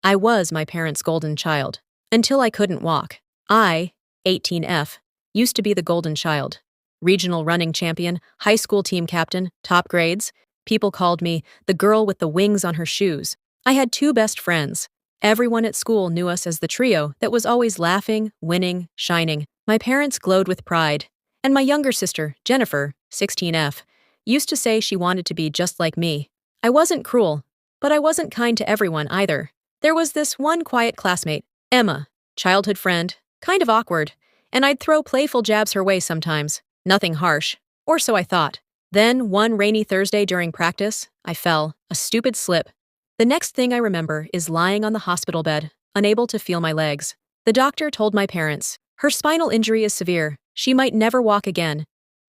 I was my parents' golden child. Until I couldn't walk. I, 18F, used to be the golden child. Regional running champion, high school team captain, top grades. People called me the girl with the wings on her shoes. I had two best friends. Everyone at school knew us as the trio that was always laughing, winning, shining. My parents glowed with pride. And my younger sister, Jennifer, 16F, used to say she wanted to be just like me. I wasn't cruel, but I wasn't kind to everyone either. There was this one quiet classmate, Emma, childhood friend, kind of awkward, and I'd throw playful jabs her way sometimes. Nothing harsh, or so I thought. Then, one rainy Thursday during practice, I fell, a stupid slip. The next thing I remember is lying on the hospital bed, unable to feel my legs. The doctor told my parents, her spinal injury is severe, she might never walk again.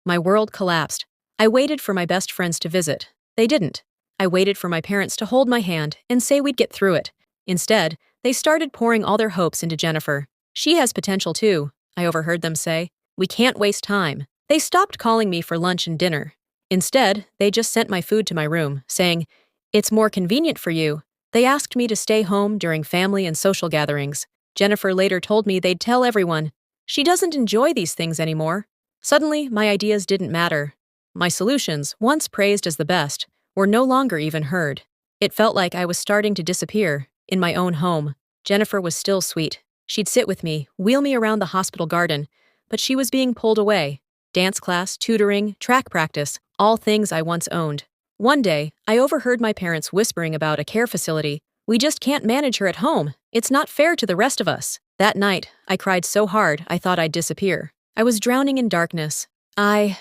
My world collapsed. I waited for my best friends to visit. They didn't. I waited for my parents to hold my hand and say we'd get through it. Instead, they started pouring all their hopes into Jennifer. She has potential too, I overheard them say. We can't waste time. They stopped calling me for lunch and dinner. Instead, they just sent my food to my room, saying, it's more convenient for you. They asked me to stay home during family and social gatherings. Jennifer later told me they'd tell everyone. She doesn't enjoy these things anymore. Suddenly, my ideas didn't matter. My solutions, once praised as the best, were no longer even heard. It felt like I was starting to disappear. In my own home, Jennifer was still sweet. She'd sit with me, wheel me around the hospital garden, but she was being pulled away. Dance class, tutoring, track practice, all things I once owned. One day, I overheard my parents whispering about a care facility. We just can't manage her at home. It's not fair to the rest of us. That night, I cried so hard I thought I'd disappear. I was drowning in darkness. I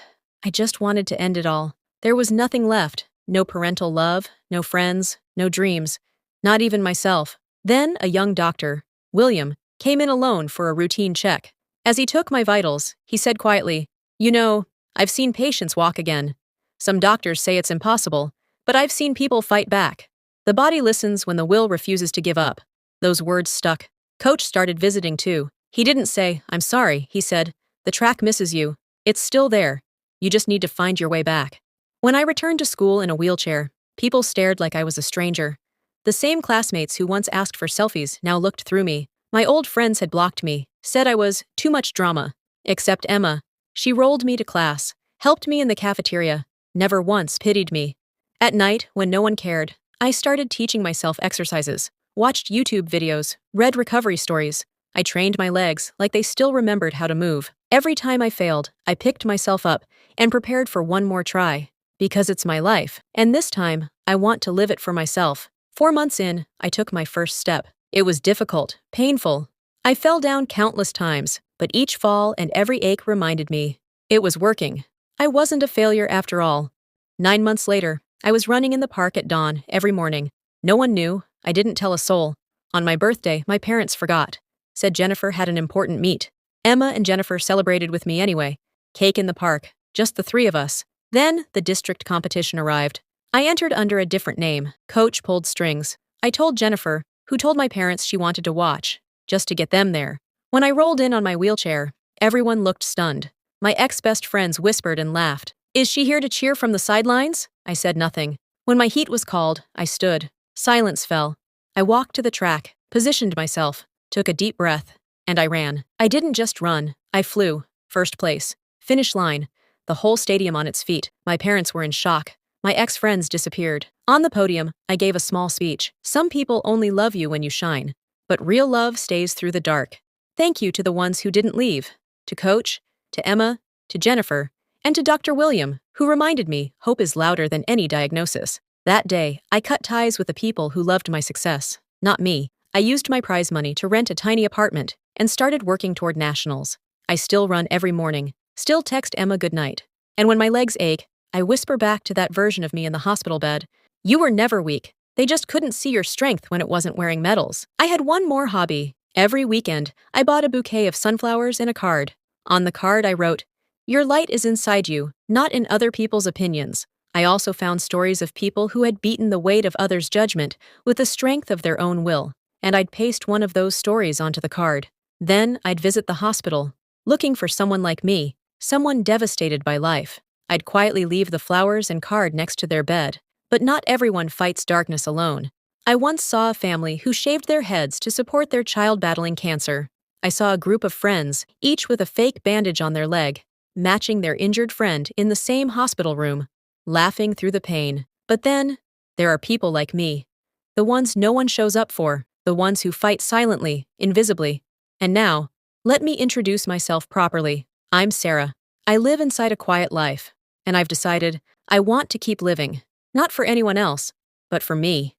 just wanted to end it all. There was nothing left. No parental love, no friends, no dreams. Not even myself. Then a young doctor, William, came in alone for a routine check. As he took my vitals, he said quietly, you know, I've seen patients walk again. Some doctors say it's impossible, but I've seen people fight back. The body listens when the will refuses to give up. Those words stuck. Coach started visiting too. He didn't say, I'm sorry, he said, the track misses you. It's still there. You just need to find your way back. When I returned to school in a wheelchair, people stared like I was a stranger. The same classmates who once asked for selfies now looked through me. My old friends had blocked me, said I was too much drama. Except Emma. She rolled me to class, helped me in the cafeteria, never once pitied me. At night, when no one cared, I started teaching myself exercises, watched YouTube videos, read recovery stories. I trained my legs like they still remembered how to move. Every time I failed, I picked myself up and prepared for one more try. Because it's my life, and this time, I want to live it for myself. 4 months in, I took my first step. It was difficult, painful. I fell down countless times, but each fall and every ache reminded me it was working. I wasn't a failure after all. 9 months later, I was running in the park at dawn every morning. No one knew. I didn't tell a soul. On my birthday, my parents forgot. Said Jennifer had an important meet. Emma and Jennifer celebrated with me anyway. Cake in the park, just the three of us. Then, the district competition arrived. I entered under a different name. Coach pulled strings. I told Jennifer, who told my parents she wanted to watch, just to get them there. When I rolled in on my wheelchair, everyone looked stunned. My ex-best friends whispered and laughed. Is she here to cheer from the sidelines? I said nothing. When my heat was called, I stood. Silence fell. I walked to the track, positioned myself, took a deep breath, and I ran. I didn't just run. I flew. First place. Finish line. The whole stadium on its feet. My parents were in shock. My ex-friends disappeared. On the podium, I gave a small speech. Some people only love you when you shine, but real love stays through the dark. Thank you to the ones who didn't leave. To Coach, to Emma, to Jennifer, and to Dr. William, who reminded me hope is louder than any diagnosis. That day, I cut ties with the people who loved my success, not me. I used my prize money to rent a tiny apartment and started working toward nationals. I still run every morning, still text Emma goodnight. And when my legs ache, I whisper back to that version of me in the hospital bed, you were never weak. They just couldn't see your strength when it wasn't wearing medals. I had one more hobby. Every weekend, I bought a bouquet of sunflowers and a card. On the card, I wrote, your light is inside you, not in other people's opinions. I also found stories of people who had beaten the weight of others' judgment with the strength of their own will, and I'd paste one of those stories onto the card. Then I'd visit the hospital, looking for someone like me, someone devastated by life. I'd quietly leave the flowers and card next to their bed. But not everyone fights darkness alone. I once saw a family who shaved their heads to support their child battling cancer. I saw a group of friends, each with a fake bandage on their leg, matching their injured friend in the same hospital room, laughing through the pain. But then, there are people like me. The ones no one shows up for, the ones who fight silently, invisibly. And now, let me introduce myself properly. I'm Sarah. I live inside a quiet life, and I've decided I want to keep living, not for anyone else, but for me.